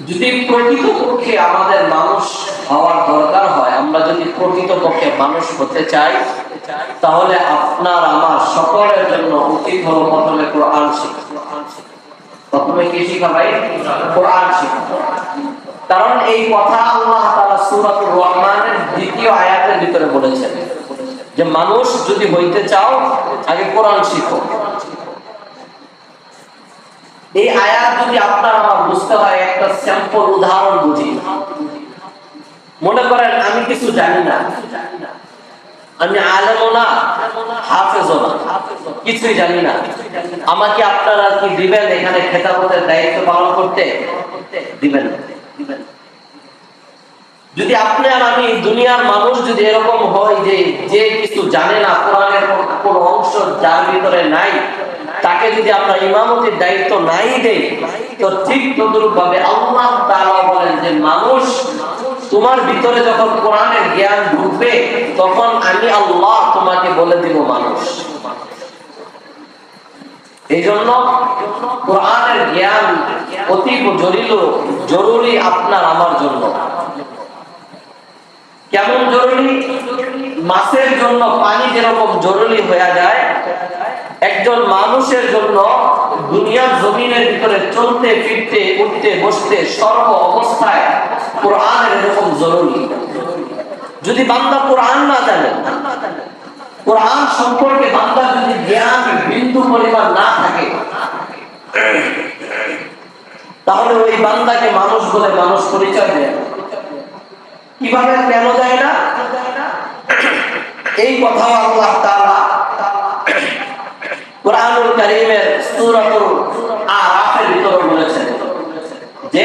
যদি প্রকৃতপক্ষে আমাদের মানুষ হওয়ার দরকার হয়, আমরা যদি প্রকৃতপক্ষে মানুষ হতে চাই, তাহলে আপনার আমার সকলের জন্য উচিত হলো প্রথমে কোরআন শিখা। প্রথমে কি শিখা ভাই? কোরআন শিখা। কারণ এই কথা আল্লাহ তাআলা সূরাতুর রহমানের দ্বিতীয় আয়াতের ভিতরে বলেছেন যে মানুষ যদি হইতে চাও আগে কোরআন শিখো। এই আয়াত যদি আপনার আমার বুঝতে হয়, একটা স্যাম্পল উদাহরণ বুঝি। মনে করেন আমি কিছু জানি না, আমি আলেমও না, হাফেজও না, কিছুই জানি না। আমাকে আপনারা কি দিবেন এখানে খেতাবতের দায়িত্ব পালন করতে? দিবেন না। যদি আপনি আর আমি দুনিয়ার মানুষ যদি এরকম হয় যে যে কিছু জানে না, কোরআনের কোন অংশ যার ভিতরে নাই, তাকে যদি আমরা ইমামতির দায়িত্ব নাই দেই, তো ঠিক তদ্রূপ ভাবে আল্লাহ তাআলা বলেন যে মানুষ, তোমার ভিতরে যখন কোরআনের জ্ঞান ঢুকবে তখন আমি আল্লাহ তোমাকে বলে দিব মানুষ। এই জন্য কোরআনের জ্ঞান অতি জরুরি আপনার আমার জন্য। কেমন জরুরি? মাছের জন্য পানি যেরকম জরুরি হয়ে যায়, একজন মানুষের জন্য দুনিয়ার জমিনের ভিতরে চলতে ফিরতে উঠতে বসতে সর্ব অবস্থায় কোরআনের এরকম জরুরি। যদি বান্দা কোরআন না জানে, কোরআন সম্পর্কে বান্দা যদি জ্ঞান বিন্দু পরিমাণ না থাকে, তাহলে ওই বান্দাকে মানুষ বলে মানুষ পরিচয় দেয়। কিভাবে, কেন যায় না? এই কথাও আল্লাহ তাআলা কুরআনুল কারীমের সূরাতুল আরাফের ভিতরে বলেছেন যে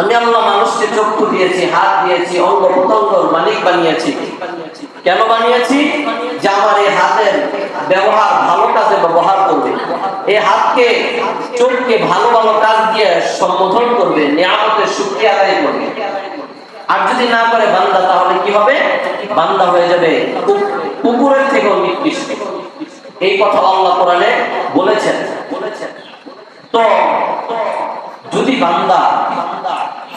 আমি আল্লাহ মানুষকে চক্ষু দিয়েছি, হাত দিয়েছি, অঙ্গ প্রত্যঙ্গের মালিক বানিয়েছি। কেন বানিয়েছি? যে আমার এই হাতের ব্যবহার ভালো কাজে ব্যবহার করবে, এই হাতকে চোখকে ভালো ভালো কাজ দিয়ে সম্বোধন করবে, নিয়ামতের শুকরিয়া আদায় করবে। আর যদি না করে বান্দা, তাহলে কি হবে? বান্দা হয়ে যাবে কুকুরের থেকেও নিকৃষ্ট। এই কথা আল্লাহ কোরআনে বলেছেন। তো যদি বান্দা,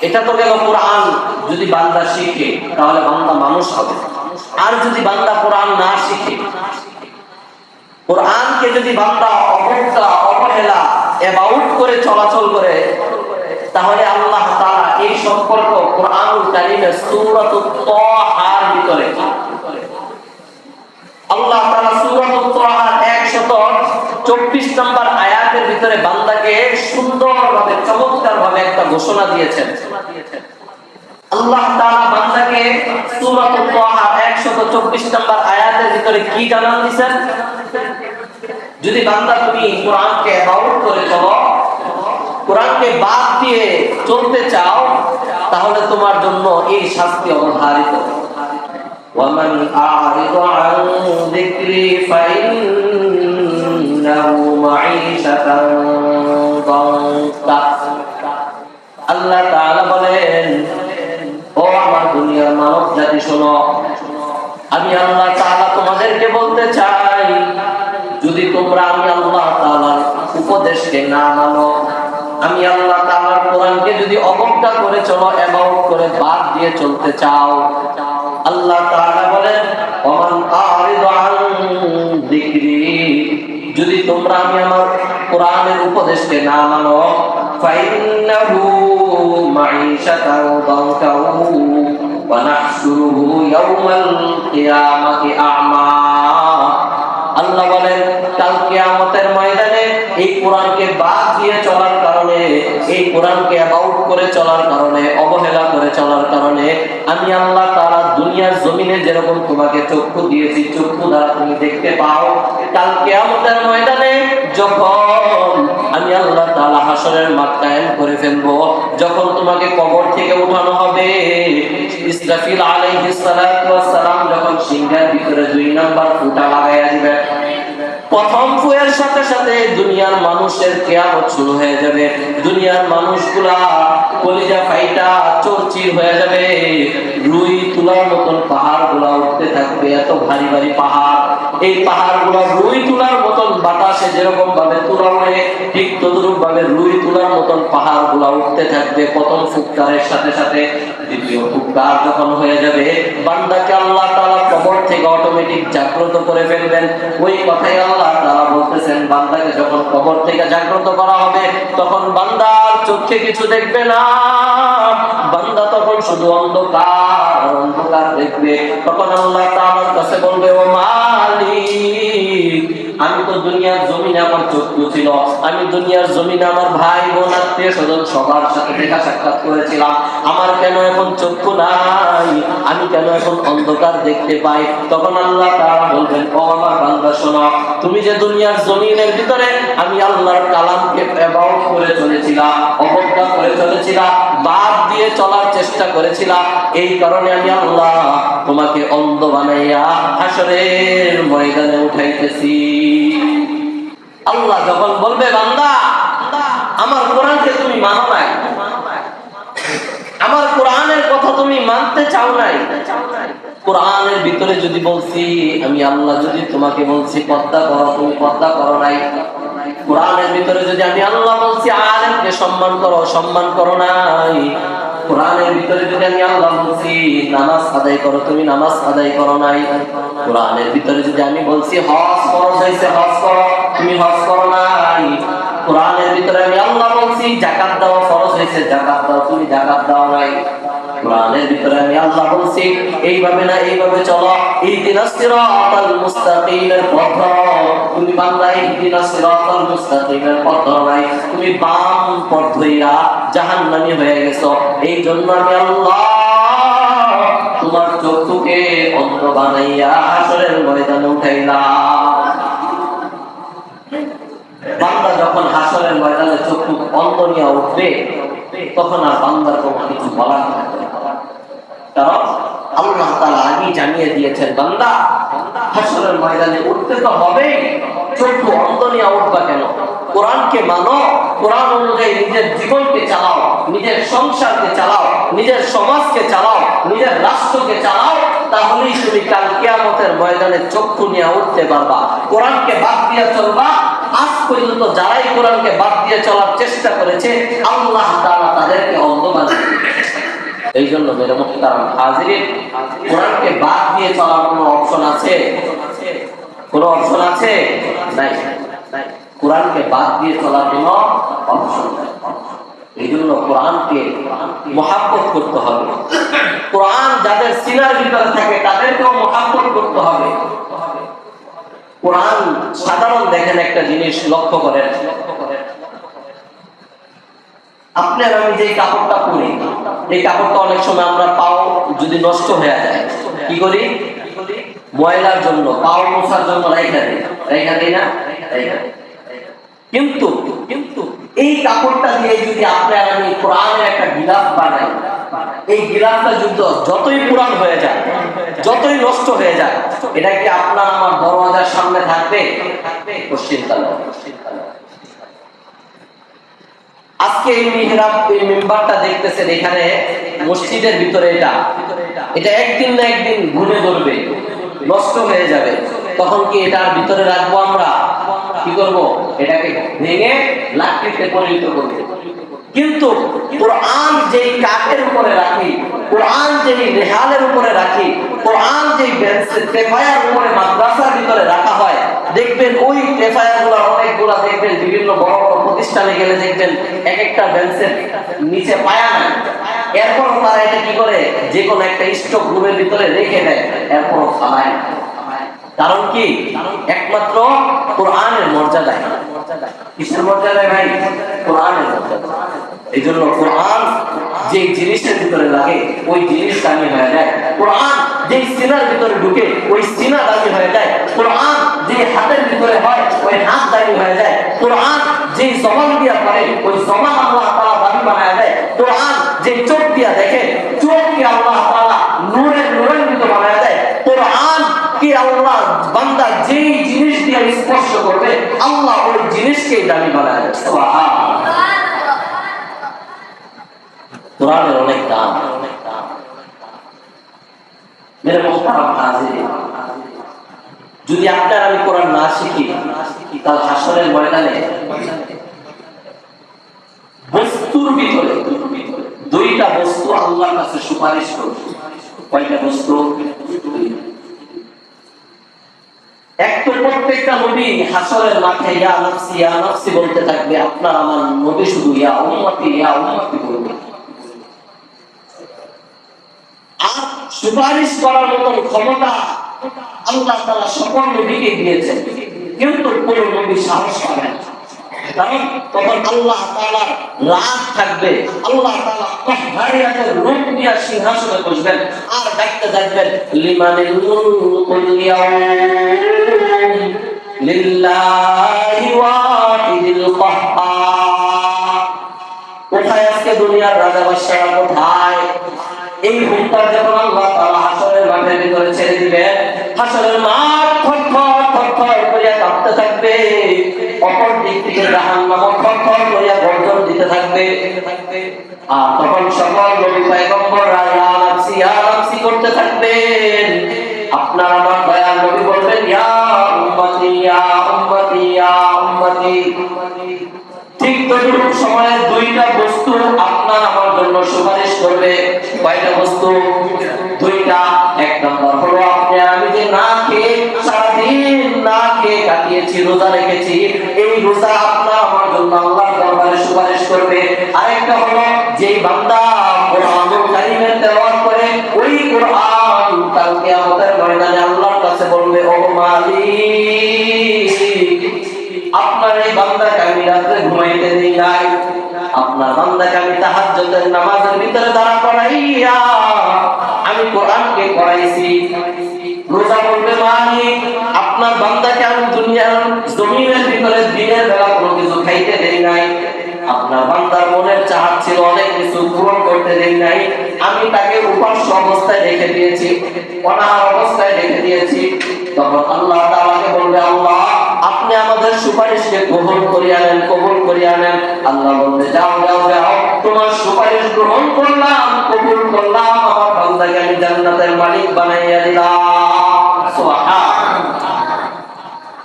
এটা তো গেল কোরআন, যদি বান্দা শিখে তাহলে বান্দা মানুষ হবে। আর যদি বান্দা কোরআন না শিখে, কোরআনকে যদি বান্দা অবজ্ঞা অবহেলা এবাউট করে চলাচল করে, তাহলে আল্লাহ তাআলা এই সম্পর্ক কুরআনুল কারীমের সূরাতুত তাহার ভিতরে, আল্লাহ তাআলা সূরাতুত তাহার 124 নম্বর আয়াতের ভিতরে বান্দাকে সুন্দরভাবে চমৎকারভাবে একটা ঘোষণা দিয়েছেন। আল্লাহ তাআলা বান্দাকে সূরাতুত তাহার 124 নম্বর আয়াতের ভিতরে কি জানান দিয়েছেন? যদি বান্দা তুমি কোরআনকে এবাউট করে চলো, কোরআনকে বাদ দিয়ে চলতে চাও, তাহলে তোমার জন্য এই শাস্তি অবধারিত। ওয়ামান আ'রিদু আন যিকরি ফাইন্নাহু মাঈশাতান দানকা। আল্লাহ তাআলা বলেন, ও আমার দুনিয়ার মানব জাতি শোনো, আমি আল্লাহ তাআলা তোমাদেরকে বলতে চাই, যদি তোমরা আমি আল্লাহ তাআলার উপদেশকে না মানো, আমি আল্লাহ তাআলার কোরআনকে যদি অবজ্ঞা করে চলো, এবাউট করে বাদ দিয়ে চলতে চাও, আল্লাহ তাআলা বলেন ওমান আ'রিদু আন যিকরি, যদি তোমরা আমি আমার কোরআনের উপদেশকে না মানো, ফাইন্নাহু মাঈশাতান দানকা ওয়া নাহশুরুহু ইয়াওমাল কিয়ামাতি আ'মা। আল্লাহ বলেন কাল কিয়ামতের ময়দানে এই কোরআনকে বাদ দিয়ে চলার কারণে, এই কোরআনকে অ্যাবাউট করে চলার কারণে, অবহেলা করে চলার কারণে আমি আল্লাহ তাআলা দুনিয়ার জমিনে যেরকম তোমাকে চক্ষু দিয়েছি, চক্ষু দ্বারা তুমি দেখতে পাও, কাল কিয়ামতের ময়দানে যখন আমি আল্লাহ তাআলা হাসরের মাঠ কায়েম করে ফেলবো, যখন তোমাকে কবর থেকে উঠানো হবে, ইসরাফিল আলাইহিস সালাতু ওয়াস সালাম যখন সিংহের ভিতরে 2 নাম্বার ফুটা লাগাইয়া দিবে, প্রথম ফুয়ের সাথে সাথে দুনিয়ার মানুষের কিয়ামত শুরু হয়ে যাবে। দুনিয়ার মানুষগুলা কলিজা ফাইটা চৌচির হয়ে যাবে, রুই তুলার মতন পাহাড়গুলা উঠতে থাকবে। থাকবে, এত ভারী ভারী পাহাড়। এই পাহাড়গুলো রুই তুলার মতন বাতাসে যেরকম ভাবে তুলা উড়ে, ঠিক তদ্রুপ ভাবে রুই তুলার মতন পাহাড়গুলো উঠতে থাকবে প্রথম ফুৎকারের সাথে সাথে। দ্বিতীয় ফুৎকার যখন হয়ে যাবে, বান্দাকে আল্লাহ তাআলা কবর থেকে অটোমেটিক জাগ্রত করে ফেলবেন। ওই কথাই আল্লাহ তাআলা বলতেছেন, বান্দাকে যখন কবর থেকে জাগ্রত করা হবে, তখন বান্দার চোখে কিছু দেখবে না, বান্দা তখন শুধু অন্ধকার অন্ধকার দেখবে। তখন আল্লাহ তাআলার কাছে বলবে, ও মালিক, আমি তো দুনিয়ার জমিনে আমার চক্ষু ছিল, আমি দুনিয়ার জমিনে আমার ভাই বোন আত্মীয় স্বজন সবার সাথে দেখা সাক্ষাৎ করেছিলাম, আমার কেন এখন চক্ষু নাই, আমি কেন এখন অন্ধকার দেখতে পাই? তখন আল্লাহ তাআলা বলবেন, ও আমার বান্দা শোনো, তুমি যে দুনিয়ার জমিনের ভিতরে আমি আল্লাহর কালামকে ব্যবহার করে চলেছিলা, অবজ্ঞা করে চলেছিলা, বাদ দিয়ে চলার চেষ্টা করেছিলা, এই কারণে আমি আল্লাহ তোমাকে অন্ধ বানাইয়া হাসরের ময়দানে উঠাইতেছি। আল্লাহ যখন বলবে, বান্দা আমার কোরআনকে তুমি মানো নাই, আমার কোরআনের কথা তুমি মানতে চাও নাই, কোরআনের ভিতরে যদি বলছি আমি আল্লাহ, যদি তোমাকে বলছি পর্দা করো, তুমি পর্দা করো নাই, কোরআনের ভিতরে যদি আমি আল্লাহ বলছি আলেমকে সম্মান করো, সম্মান করো নাই, কোরআনের ভিতরে যদি আমি আল্লাহ বলছি নামাজ আদায় করো, তুমি নামাজ আদায় করো নাই, কোরআনের ভিতরে যদি আমি বলছি হজ ফরজ হয়েছে, হজ করো, তুমি হজ করো নাই, কোরআনের ভিতরে আমি আল্লাহ বলছি যাকাত দাও ফরজ হয়েছে, যাকাত দাও, তুমি যাকাত দাও নাই, কোরআনের ভিতরে আমি আল্লাহ বলছি এইভাবে না এইভাবে চলো, ইহদিনাস সিরাতাল মুস্তাকিমের পথ ধরো, তুমি বান্দা ইহদিনাস সিরাতাল মুস্তাকিমের পথ ধরো নাই, তুমি বাম পথ ধইরা জাহান্নামী হয়ে গেছো। এই জন্য আমি আল্লাহ তোমার চক্ষুকে অন্ধ বানাইয়া হাসরের ময়দানে উঠাইলাম। বান্দা যখন হাসরের ময়দানে চক্ষু অন্ধ নিয়ে উঠবে, তখন আর বান্দার কোনো কিছু বলার থাকবে না, কারণ আল্লাহ তাআলা আগেই জানিয়ে দিয়েছেন, বান্দা হাসরের ময়দানে উঠতে তো হবেই, চক্ষু অন্ধ নিয়ে উঠবা কেন? কোরআনকে মানো, কোরআন অনুযায়ী নিজের জীবনকে চালাও, নিজের সংসারকে চালাও, নিজের সমাজকে চালাও, নিজের রাষ্ট্রকে চালাও, তাহলেই তুমি কাল কিয়ামতের ময়দানে চক্ষু নিয়ে উঠতে পারবা। কোরআনকে বাদ দিয়ে চলবা, আজ পর্যন্ত যারাই কোরআনকে বাদ দিয়ে চলার চেষ্টা করেছে আল্লাহ তাআলা তাদেরকে অন্ধ বানিয়ে দিয়েছেন। এই জন্য মেরে মুহতারাম হাজিরিন, কোরআনকে বাদ দিয়ে চলার কোনো অপশন আছে? কোনো অপশন আছে? নাই। কোরআনকে বাদ দিয়ে চলার কোনো অপশন নাই। এই জন্য কোরআনকে মহাব্বত করতে হবে। কোরআন যাদের সিনার ভিতরে থাকে তাদেরকেও মহাব্বত করতে হবে। কোরআন সাধারণ দেখেন একটা জিনিস লক্ষ্য করেন, আপনার আমি যে কাপড়টা পরি, এই কাপড়টা অনেক সময় আমরা পাও যদি নষ্ট হয়ে যায় কি করি? ময়লার জন্য, পাও মোছার জন্য রাইখা দিই না? কিন্তু এই কাপড়টা দিয়ে যদি আপনার আমি কোরআনের একটা গিলাফ বানাই, এই গিলাফটা যতই পুরান হয়ে যায়, যতই নষ্ট হয়ে যায়, এটা কি আপনার আমার দরওয়াজার সামনে থাকবে? পশ্চিমকালে। আজকে এই মিহরাব, এই মিম্বারটা দেখতেছেন এখানে মসজিদের ভিতরে, এটা একদিন না একদিন ঘুরে ধরবে, নষ্ট হয়ে যাবে। তখন কি এটার ভিতরে রাখবো? আমরা কি করব? এটাকে ভেঙে লাকড়িতে পরিণত করব। কিন্তু কোরআন যেই কাঠের উপরে রাখি, কোরআন যেই নেহালের উপরে রাখি, কোরআন যেই বেঞ্চের টেফায়ার উপরে মাদ্রাসার ভিতরে রাখা হয়, দেখবেন ওই টেফায়ারগুলো অনেকগুলা দেখবেন বিভিন্ন বড় বড় প্রতিষ্ঠানে গেলে দেখবেন এক একটা বেঞ্চের নিচে পায়া নাই, এরপরও তারা এটা কি করে? যে কোনো একটা স্টক রুমের ভিতরে রেখে দেয়, এরপরও ফালায় না। কারণ কি? একমাত্র কোরআনের মর্যাদায়। কিসের মর্যাদায় ভাই? কোরআনের মর্যাদা। এই জন্য কোরআন যে জিনিসের ভিতরে লাগে ওই জিনিস দামি হয়ে যায়। কোরআন যে সিনার ভিতরে ঢুকে ওই সিনা দামি হয়ে যায়। কোরআন যে হাতের ভিতরে হয় ওই হাত দামি হয়ে যায়। কোরআন যে জবান দিয়া পড়ে ওই জবান আল্লাহ তাআলা দামি বানায় দেয়। কোরআন যে চোখ দিয়া দেখে, চোখকে আল্লাহ তাআলা নূরান্বিত বানায় দেয়। কোরআন কি আল্লাহ বান্দা যেই জিনিস দিয়ে স্পর্শ করবে আল্লাহ ওই জিনিসকে দামি বানায় দেয়। সুবহানাল্লাহ। কোরআনের অনেক দাম। মেরে মুহতারাম হাজিরিন, যদি আপনার আমি কোরআন না শিখি, তাহলে হাসরের ময়দানে বস্তুর ভিতরে দুইটা বস্তু আল্লাহর কাছে সুপারিশ করবে। কয়টা বস্তু? এক তো প্রত্যেকটা নবী হাসরের মাঠে ইয়া নাফসি বলতে থাকবে, আপনার আমার নবী শুধু ইয়া উম্মতি বলবে। আর সুপারিশ করার মতন ক্ষমতা আল্লাহ তাআলা সকল নবীকে দিয়েছেন, কিন্তু কোন নবী সাহস পাবে না। কারণ তখন আল্লাহ তাআলার রাগ থাকবে, আল্লাহ তাআলা কাহ্হারিয়াতের রূপ নিয়ে সিংহাসনে বসবেন আর ডাকতে থাকবেন, লিমানিল মুলকুল ইয়াউম লিল্লাহি ওয়াহিদিল কাহ্হার। কোথায় আজকে দুনিয়ার রাজা বাদশাহরা কোথায়? এই হুঙ্কার যখন আল্লাহ তাআলা হাসরের মাঠের ভিতরে ছেড়ে দিবেন, হাসরের মাঠ থরথর করে কাঁপতে থাকবে, অপর দিক থেকে জাহান্নাম থরথর করে গর্জন দিতে থাকবে। আর তখন সকল নবী পয়গম্বররা ইয়া নাফসি করতে থাকবেন। আপনার আমার দয়াল নবী বলবেন, ইয়া উম্মতি ইয়া উম্মতি ইয়া উম্মতি। ঠিক ততটুকু সময়ে দুইটা বস্তু আপনার আমার জন্য সুপারিশ করবে। কয়টা বস্তু? দুইটা। এক নম্বর হলো আপনি আমি যে না খেয়ে সারাদিন না খেয়ে কাটিয়েছি, রোজা রেখেছি, এই রোজা আপনার আমার জন্য আল্লাহর দরবারে সুপারিশ করবে। আরেকটা হলো যেই বান্দা কোরআনুল কারীমের তেলাওয়াত করে, ওই কোরআন কাল কিয়ামতের ময়দানে আল্লাহর কাছে বলবে, ও মালিক, আপনার এই বান্দাকে আমি রাতে ঘুমাইতে দিই নাই, আপনার বান্দাকে আমি তাহাজ্জুদের নামাজের ভিতরে দাঁড়া করাইয়া আমি কোরআনকে পড়াইছি। রোজা বলবে, মালিক, আপনার বান্দাকে আমি দুনিয়ার জমিনের ভিতরে দিনের বেলা কোনো কিছু খাইতে দেই নাই, আপনার বান্দার মনের চাহত ছিল অনেক কিছু পূরণ করতে দেই নাই, আমি তাকে উপাস্য অবস্থায় রেখে দিয়েছি, অনাহার অবস্থায় রেখে দিয়েছি। তখন আল্লাহ তাআলাকে বলবে, আল্লাহ, আপনি আমাদের সুপারিশকে কবুল করিয়া নেন। আল্লাহ বলবে, যাও তোমার সুপারিশ গ্রহণ করলাম, কবুল করলাম, আমার বান্দাকে আমি জান্নাতের মালিক বানাইয়া দিলাম। সুবহানাল্লাহ।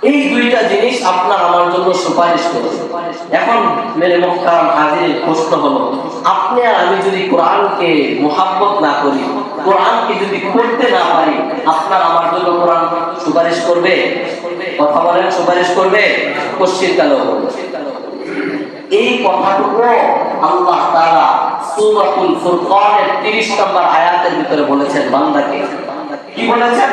এই দুইটা জিনিস আপনার আমার জন্য সুপারিশ করেছে। এখন মেরে মুহতারাম হাজির, প্রশ্ন হলো, আপনি আর আমি যদি কোরআনকে মুহাব্বত না করি, কোরআনকে যদি পড়তে না পারি, আপনার আমার জন্য কোরআন সুপারিশ করবে? কথা বলেন, সুপারিশ করবে? পশ্চিমকালেও করবে। এই কথাটুকু আল্লাহ তাআলা সূরাতুল ফুরকানের 30 নম্বর আয়াতের ভিতরে বলেছেন বান্দাকে। কি বলেছেন?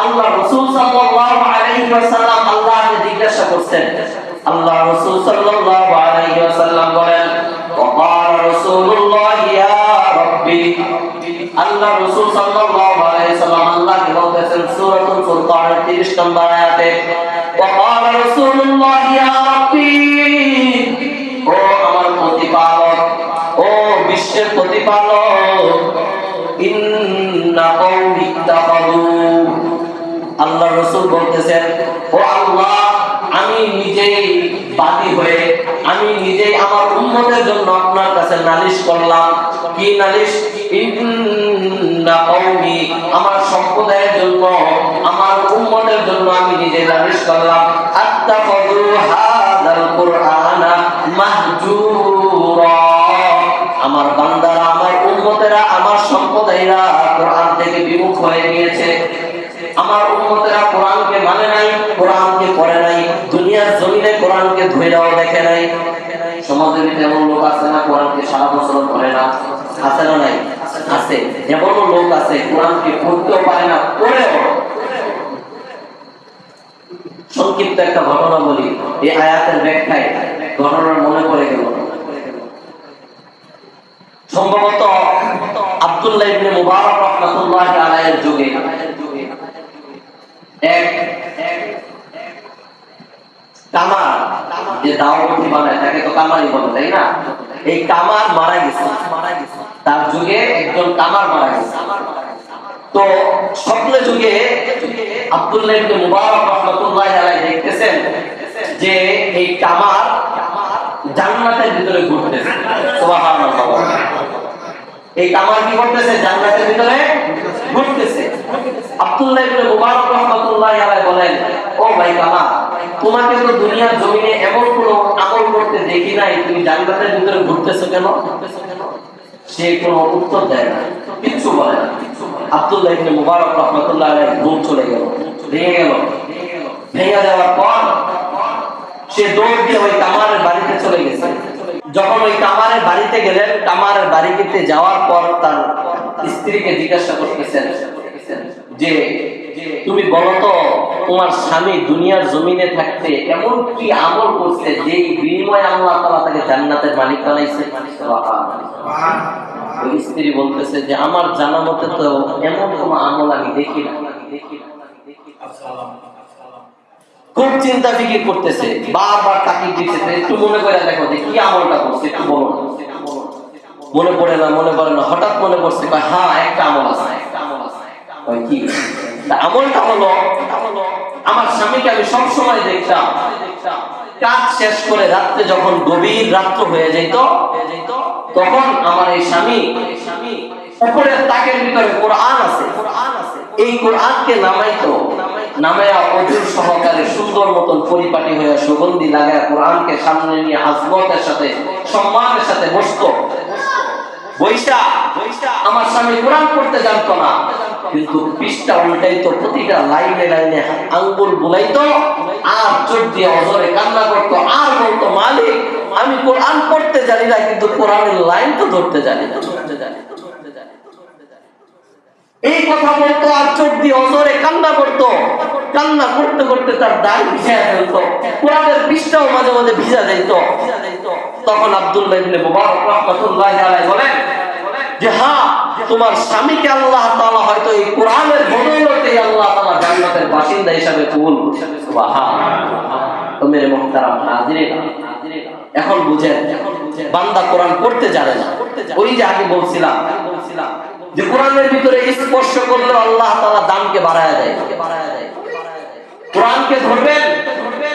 আল্লাহ রাসূল সাল্লাল্লাহু আলাইহি ওয়াসাল্লাম আল্লাহকে জিজ্ঞাসা করছেন। আল্লাহ রাসূল সাল্লাল্লাহু আলাইহি ওয়াসাল্লাম বলেন, ওয়াকাল রাসূলুল্লাহ ইয়া রাব্বি। আল্লাহ রাসূল সাল্লাল্লাহু আলাইহি ওয়াসাল্লাম আল্লাহকে বলতেছেন সূরাতুল ফুরকানের 30 নম্বর আয়াতে, ওয়াকাল রাসূলুল্লাহ ইয়া রাব্বি, ও আমার প্রতিপালক, ও বিশ্বের প্রতিপালক, ইন্না কওমি ইত্তাখাযু। আল্লাহ রাসূল বলতেছেন, ও আল্লাহ, আমি নিজেই বাদী হয়ে আমি নিজেই আমার উম্মতের জন্য আপনার কাছে নালিশ করলাম। কি নালিশ? ইন্না কওমি, আমার সম্প্রদায়ের জন্য, আমার উম্মতের জন্য আমি নিজে নালিশ করলাম, আত্তাখাযু হাযাল কুরআনা মাহজুরা। আমার বান্দারা, আমার উম্মতেরা, আমার সম্প্রদায়রা কোরআন থেকে বিমুখ হয়ে গিয়েছে। আমার উম্মতেরা কোরআনকে মানে নাই, কোরআনকে পড়ে নাই, দুনিয়ার জমিনে কোরআনকে ধইরাও দেখে নাই। সমাজের ভিতরে এমন লোক আছে না কোরআনকে সারা বছর পড়ে না? আছে না নাই? আছে। এমন লোক আছে কোরআনকে পড়তেও পারে না, পড়েও। সংক্ষিপ্ত একটা ঘটনা বলি, এই আয়াতের ব্যাখ্যায় ঘটনার মনে পড়ে গেল। সম্ভবত আব্দুল্লাহ ইবনে মুবারক রাহমাতুল্লাহি আলাইহির যুগে এক কামার, যে দাওয়াতি বানায় তাকে তো কামারই বলে, তাই না? এই কামার মারা গেছে, তার যুগে একজন কামার মারা গেছে। তো স্বপ্নের যুগে আব্দুল্লাহ ইবনে মুবারক রাহমাতুল্লাহি আলাইহি দেখতেছেন যে এই কামার জান্নাতের ভিতরে ঘুরতেছে। সুবহানাল্লাহ। এই কামার কি করতেছে? জান্নাতের ভিতরে ঘুরতেছে। আব্দুল্লাহ ইবনে মুবারক রাহমাতুল্লাহি আলাইহি বলেন, ও ভাই কামাল, তোমাকে তো দুনিয়ার জমিনে এমন কোনো আমল করতে দেখি নাই, তুমি জান্নাতের ভিতরে ঘুরতেছো কেন? সে কোনো উত্তর দেয় না, কিছু বলে না। আব্দুল্লাহ ইবনে মুবারক রাহমাতুল্লাহি আলাইহি ঘুম চলে গেল, ভেঙে যাওয়ার পর সে দৌড় দিয়ে ওই কামারের বাড়িতে চলে গেছে। যখন ওই কামারের বাড়িতে গেলেন, কামারের বাড়িতে যাওয়ার পর তার স্ত্রীকে জিজ্ঞাসা করতেছেন যে তুমি বলো তো, তোমার স্বামী দুনিয়ার জমিনে থাকতে এমন কি আমল করছে যে বিনিময়ে আল্লাহ তাআলা তাকে জান্নাতের মালিক বানাইছে? ওই স্ত্রী বলতেছে যে আমার জানা মতে তো এমন কোন আমল আমি দেখি না। খুব চিন্তা ফিকির করতেছে, বারবার তাকিয়ে দিতেছে, একটু মনে করে দেখো যে কি আমলটা করছে, একটু বলো। মনে পড়ে না, হঠাৎ মনে পড়ছে, হ্যাঁ একটা আমল আছে। কি আমলটা? হলো আমার স্বামীকে আমি সব সময় দেখতাম কাজ শেষ করে রাত্রে যখন গভীর রাত্র হয়ে যেত, তখন আমার এই স্বামী উপরের তাকের ভিতরে কোরআন আছে, এই কোরআনকে নামাইয়া অজুর সহকারে সুন্দর মতন পরিপাটি হয়ে সুগন্ধি লাগায় কোরআনকে সামনে নিয়ে আজমতের সাথে সম্মানের সাথে বসতো। বৈশা আমার স্বামী কোরআন পড়তে জানতো না, কিন্তু পৃষ্ঠা উল্টাইতো, প্রতিটা লাইনে লাইনে আঙ্গুল বুলাইতো, আর চোখ দিয়ে অজরে কান্না করতো, আর বলতো, মালিক আমি কোরআন পড়তে জানি না, কিন্তু কোরআনের লাইন তো ধরতে জানি না। এই কথা বলতো আর চোখ দিয়ে অজরে কান্না করতো। কান্না করতে করতে তার দাড়ি ভিজে ফেলতো, কোরআনের পৃষ্ঠাও মাঝে মাঝে ভিজা যাইত। তখন আব্দুল্লাহ ইবনে মুবারক রাহমাতুল্লাহি আলাইহি বলেন যে হ্যাঁ, তোমার স্বামীকে আল্লাহ তাআলা হয়তো এই কোরআনের বদৌলতে আল্লাহ তাআলা জান্নাতের বাসিন্দা হিসেবে কবুল করেছেন। সুবহানাল্লাহ। তো মেরে মুহতারাম হাজিরিন, এখন বুঝেন বান্দা কোরআন পড়তে জানে না। ওই যে আগে বলছিলাম যে কোরআনের ভিতরে স্পর্শ করলে আল্লাহ তাআলা দামকে বাড়ায় দেয়। কোরআনকে ধরবেন,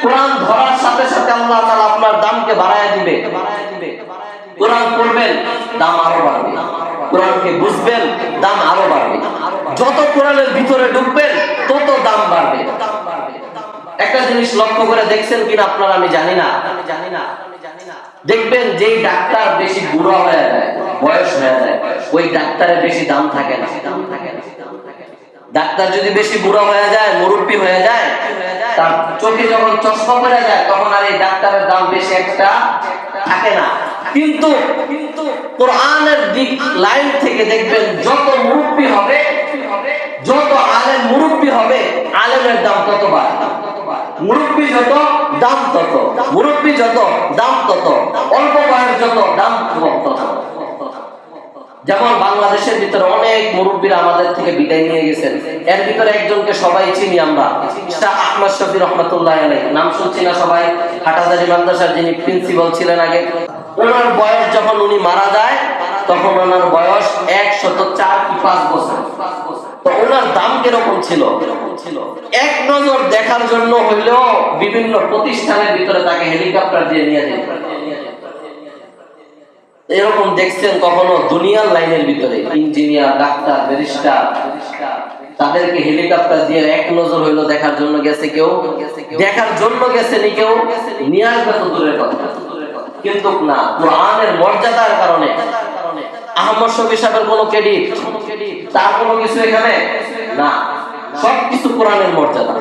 কোরআন ধরার সাথে সাথে আল্লাহ তাআলা আপনার দামকে বাড়ায় দিবে। কোরআন পড়বেন, দাম আরো বাড়বে। কোরআনকে বুঝবেন, দাম আরো বাড়বে। যত কোরআনের ভিতরে ঢুকবেন তত দাম বাড়বে। একটা জিনিস লক্ষ্য করে দেখছেন কিনা আপনারা আমি জানি না, দেখবেন যেই ডাক্তার বেশি বুড়া হয়ে যায়, বয়স হয়ে যায়, ওই ডাক্তারের বেশি দাম থাকে না। ডাক্তার যদি বেশি বুড়া হয়ে যায়, মুরব্বী হয়ে যায়, তার চোখে যখন চশমা পড়ে যায়, তখন আর এই ডাক্তারের দাম বেশি একটা থাকে না। কিন্তু কোরআনের দিক লাইন থেকে দেখবেন যত মুরব্বী হবে, যত আলেম মুরব্বী হবে, আলেমের দাম তত বাড়ে। মুরব্বী যত দাম তত, মুরব্বী যত দাম তত, অল্প বয়স যত দাম তত। যেমন বাংলাদেশের ভিতরে অনেক মুরব্বীরা আমাদের থেকে বিদায় নিয়ে গেছেন, এর ভিতরে একজনকে সবাই চিনি আমরা, শাহ আহমদ শফি রাহমাতুল্লাহি আলাইহি। নাম শুনছি না সবাই? হাটহাজারী মাদ্রাসার যিনি প্রিন্সিপাল ছিলেন আগে। ওনার বয়স যখন উনি মারা যায়, তখন ওনার বয়স 104 কি 5 বছর। তো ওনার দাম কিরকম ছিল? এক নজর দেখার জন্য হইলেও বিভিন্ন প্রতিষ্ঠানের ভিতরে তাকে হেলিকপ্টার দিয়ে নিয়ে যেত। এরকম দেখছেন কখনো? দুনিয়ার লাইনের ভিতরে ইঞ্জিনিয়ার, ডাক্তার, ব্যারিস্টার, তাদেরকে হেলিকপ্টার দিয়ে এক নজর হইলো দেখার জন্য গেছে কেউ? দেখার জন্য গেছে নি কেউ? নিয়ে আসবে তো দূরের কথা। কিন্তু না, কোরআনের মর্যাদার কারণে আহমদ শফি সাহেবের কোনো ক্রেডিট, তার কোনো কিছু এখানে না, সবকিছু কোরআনের মর্যাদা।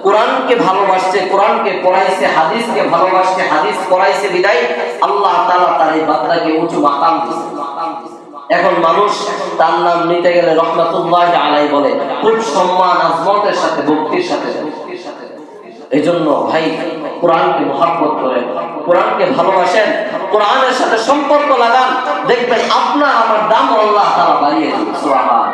কোরআনকে ভালোবাসছে, কোরআনকে পড়াইছে, হাদিসকে ভালোবাসছে, হাদিস পড়াইছে বিদায় আল্লাহ তাআলা তার এই বান্দাকে উঁচু মাকাম দিয়েছে। এখন মানুষ তার নাম নিতে গেলে রহমাতুল্লাহি আলাইহি বলে, খুব সম্মান আজমতের সাথে, ভক্তির সাথে। এজন্য ভাই, কোরআনকে মহব্বত করেন, কোরআনকে ভালোবাসেন, কোরআনের সাথে সম্পর্ক লাগান, দেখবেন আপনার আমার দাম আল্লাহ তাআলা বাড়িয়ে দিবেন। সুবহানাল্লাহ।